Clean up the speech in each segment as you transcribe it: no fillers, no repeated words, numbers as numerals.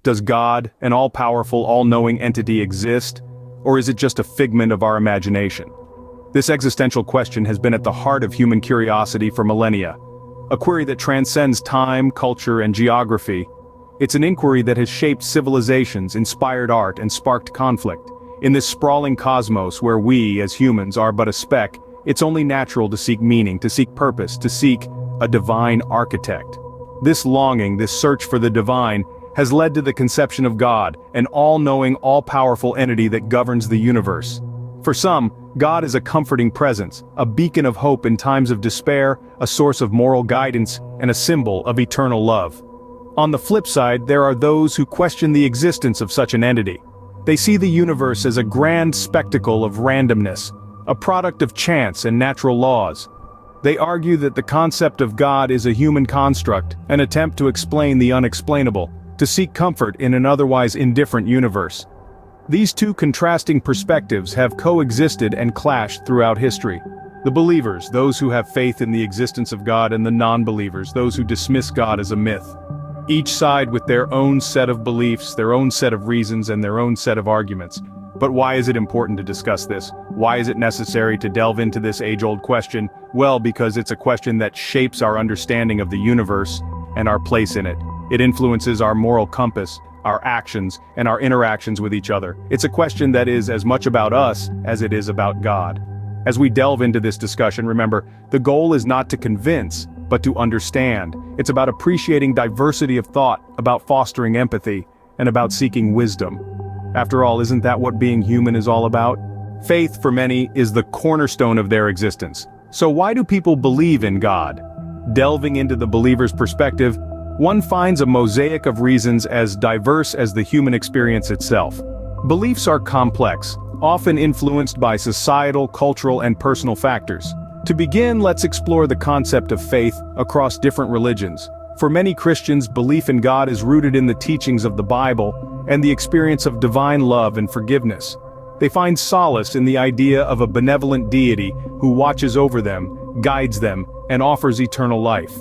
Does God, an all-powerful, all-knowing entity, exist? Or is it just a figment of our imagination? This existential question has been at the heart of human curiosity for millennia. A query that transcends time, culture, and geography. It's an inquiry that has shaped civilizations, inspired art, and sparked conflict. In this sprawling cosmos where we, as humans, are but a speck, it's only natural to seek meaning, to seek purpose, to seek a divine architect. This longing, this search for the divine, has led to the conception of God, an all-knowing, all-powerful entity that governs the universe. For some, God is a comforting presence, a beacon of hope in times of despair, a source of moral guidance, and a symbol of eternal love. On the flip side, there are those who question the existence of such an entity. They see the universe as a grand spectacle of randomness, a product of chance and natural laws. They argue that the concept of God is a human construct, an attempt to explain the unexplainable, to seek comfort in an otherwise indifferent universe. These two contrasting perspectives have coexisted and clashed throughout history. The believers, those who have faith in the existence of God, and the non-believers, those who dismiss God as a myth. Each side with their own set of beliefs, their own set of reasons, and their own set of arguments. But why is it important to discuss this? Why is it necessary to delve into this age-old question? Well, because it's a question that shapes our understanding of the universe and our place in it. It influences our moral compass, our actions, and our interactions with each other. It's a question that is as much about us as it is about God. As we delve into this discussion, remember, the goal is not to convince, but to understand. It's about appreciating diversity of thought, about fostering empathy, and about seeking wisdom. After all, isn't that what being human is all about? Faith, for many, is the cornerstone of their existence. So why do people believe in God? Delving into the believer's perspective, one finds a mosaic of reasons as diverse as the human experience itself. Beliefs are complex, often influenced by societal, cultural, and personal factors. To begin, let's explore the concept of faith across different religions. For many Christians, belief in God is rooted in the teachings of the Bible and the experience of divine love and forgiveness. They find solace in the idea of a benevolent deity who watches over them, guides them, and offers eternal life.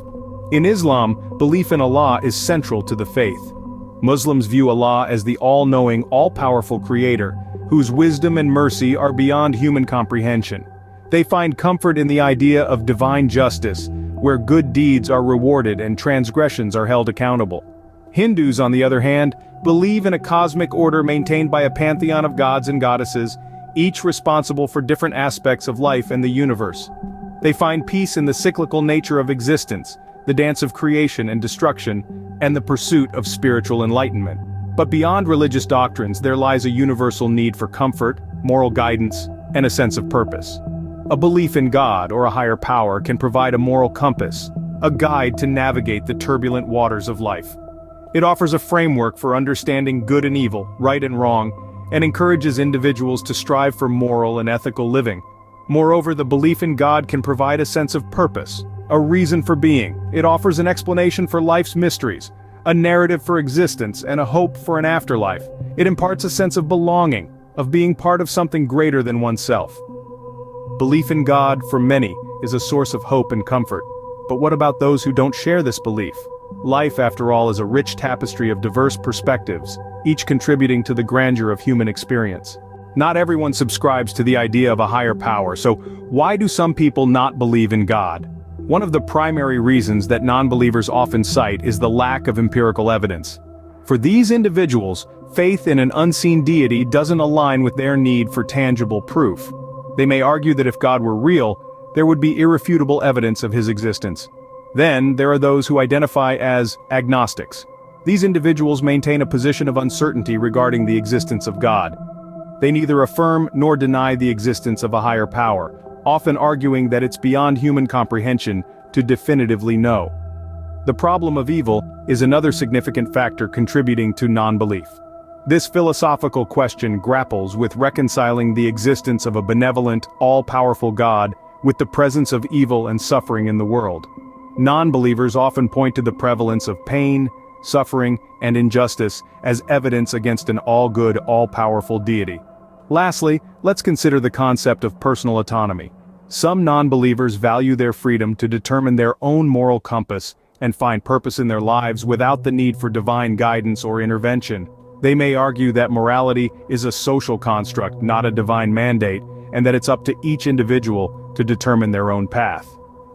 In Islam, belief in Allah is central to the faith. Muslims view Allah as the all-knowing, all-powerful creator, whose wisdom and mercy are beyond human comprehension. They find comfort in the idea of divine justice, where good deeds are rewarded and transgressions are held accountable. Hindus, on the other hand, believe in a cosmic order maintained by a pantheon of gods and goddesses, each responsible for different aspects of life and the universe. They find peace in the cyclical nature of existence, the dance of creation and destruction, and the pursuit of spiritual enlightenment. But beyond religious doctrines, there lies a universal need for comfort, moral guidance, and a sense of purpose. A belief in God or a higher power can provide a moral compass, a guide to navigate the turbulent waters of life. It offers a framework for understanding good and evil, right and wrong, and encourages individuals to strive for moral and ethical living. Moreover, the belief in God can provide a sense of purpose, a reason for being. It offers an explanation for life's mysteries, a narrative for existence, and a hope for an afterlife. It imparts a sense of belonging, of being part of something greater than oneself. Belief in God, for many, is a source of hope and comfort. But what about those who don't share this belief? Life, after all, is a rich tapestry of diverse perspectives, each contributing to the grandeur of human experience. Not everyone subscribes to the idea of a higher power, so why do some people not believe in God? One of the primary reasons that non-believers often cite is the lack of empirical evidence. For these individuals, faith in an unseen deity doesn't align with their need for tangible proof. They may argue that if God were real, there would be irrefutable evidence of his existence. Then, there are those who identify as agnostics. These individuals maintain a position of uncertainty regarding the existence of God. They neither affirm nor deny the existence of a higher power, often arguing that it's beyond human comprehension to definitively know. The problem of evil is another significant factor contributing to non-belief. This philosophical question grapples with reconciling the existence of a benevolent, all-powerful God with the presence of evil and suffering in the world. Non-believers often point to the prevalence of pain, suffering, and injustice as evidence against an all-good, all-powerful deity. Lastly, let's consider the concept of personal autonomy. Some non-believers value their freedom to determine their own moral compass and find purpose in their lives without the need for divine guidance or intervention. They may argue that morality is a social construct, not a divine mandate, and that it's up to each individual to determine their own path.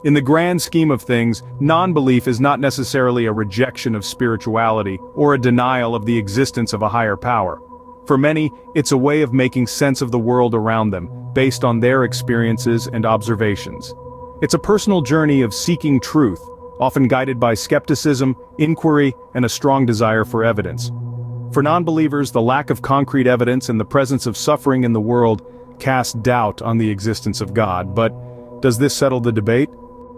In the grand scheme of things, non-belief is not necessarily a rejection of spirituality or a denial of the existence of a higher power. For many, it's a way of making sense of the world around them, based on their experiences and observations. It's a personal journey of seeking truth, often guided by skepticism, inquiry, and a strong desire for evidence. For non-believers, the lack of concrete evidence and the presence of suffering in the world cast doubt on the existence of God. But does this settle the debate?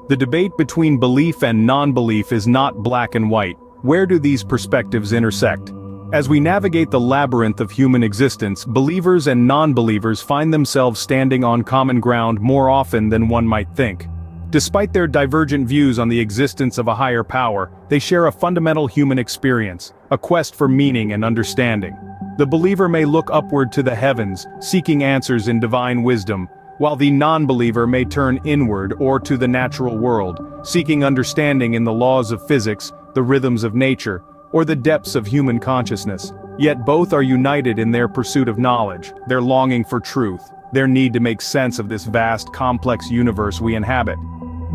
The debate between belief and non-belief is not black and white. Where do these perspectives intersect? As we navigate the labyrinth of human existence, believers and non-believers find themselves standing on common ground more often than one might think. Despite their divergent views on the existence of a higher power, they share a fundamental human experience, a quest for meaning and understanding. The believer may look upward to the heavens, seeking answers in divine wisdom, while the non-believer may turn inward or to the natural world, seeking understanding in the laws of physics, the rhythms of nature, or the depths of human consciousness. Yet both are united in their pursuit of knowledge, their longing for truth, their need to make sense of this vast, complex universe we inhabit.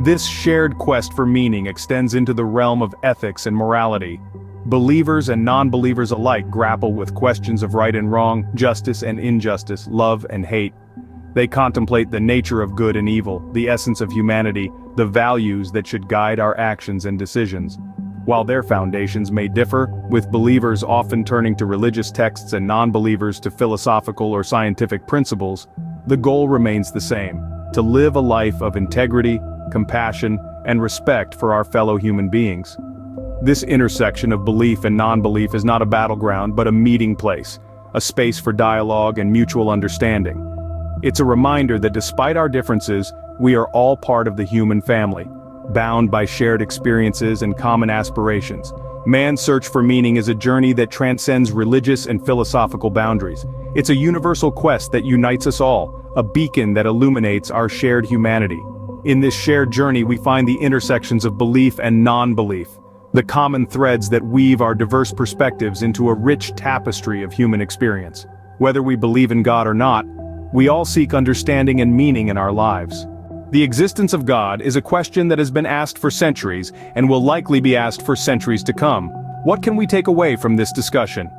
This shared quest for meaning extends into the realm of ethics and morality. Believers and non-believers alike grapple with questions of right and wrong, justice and injustice, love and hate. They contemplate the nature of good and evil, the essence of humanity, the values that should guide our actions and decisions. While their foundations may differ, with believers often turning to religious texts and non-believers to philosophical or scientific principles, the goal remains the same: to live a life of integrity, compassion, and respect for our fellow human beings. This intersection of belief and non-belief is not a battleground but a meeting place, a space for dialogue and mutual understanding. It's a reminder that despite our differences, we are all part of the human family, bound by shared experiences and common aspirations. Man's search for meaning is a journey that transcends religious and philosophical boundaries. It's a universal quest that unites us all, a beacon that illuminates our shared humanity. In this shared journey we find the intersections of belief and non-belief, the common threads that weave our diverse perspectives into a rich tapestry of human experience. Whether we believe in God or not, we all seek understanding and meaning in our lives. The existence of God is a question that has been asked for centuries and will likely be asked for centuries to come. What can we take away from this discussion?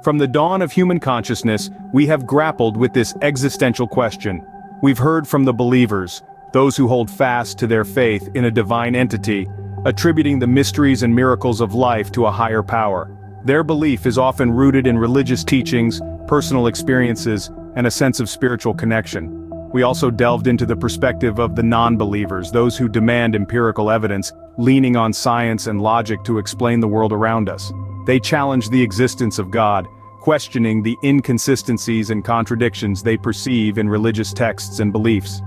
From the dawn of human consciousness, we have grappled with this existential question. We've heard from the believers, those who hold fast to their faith in a divine entity, attributing the mysteries and miracles of life to a higher power. Their belief is often rooted in religious teachings, personal experiences, and a sense of spiritual connection. We also delved into the perspective of the non-believers, those who demand empirical evidence, leaning on science and logic to explain the world around us. They challenge the existence of God, questioning the inconsistencies and contradictions they perceive in religious texts and beliefs.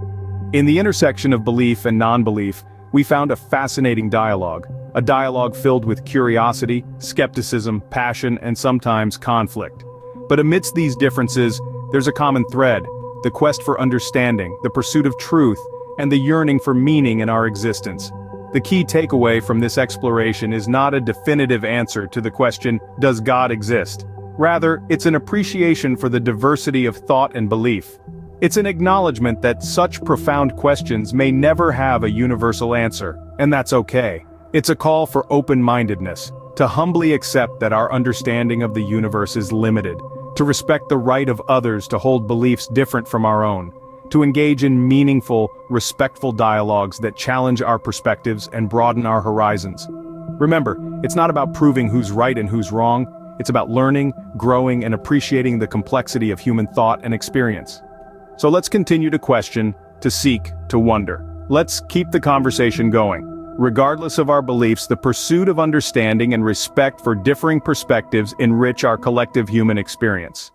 In the intersection of belief and non-belief, we found a fascinating dialogue, a dialogue filled with curiosity, skepticism, passion, and sometimes conflict. But amidst these differences, there's a common thread: the quest for understanding, the pursuit of truth, and the yearning for meaning in our existence. The key takeaway from this exploration is not a definitive answer to the question, does God exist? Rather, it's an appreciation for the diversity of thought and belief. It's an acknowledgement that such profound questions may never have a universal answer, and that's okay. It's a call for open-mindedness, to humbly accept that our understanding of the universe is limited, to respect the right of others to hold beliefs different from our own, to engage in meaningful, respectful dialogues that challenge our perspectives and broaden our horizons. Remember, it's not about proving who's right and who's wrong, it's about learning, growing, and appreciating the complexity of human thought and experience. So let's continue to question, to seek, to wonder. Let's keep the conversation going. Regardless of our beliefs, the pursuit of understanding and respect for differing perspectives enrich our collective human experience.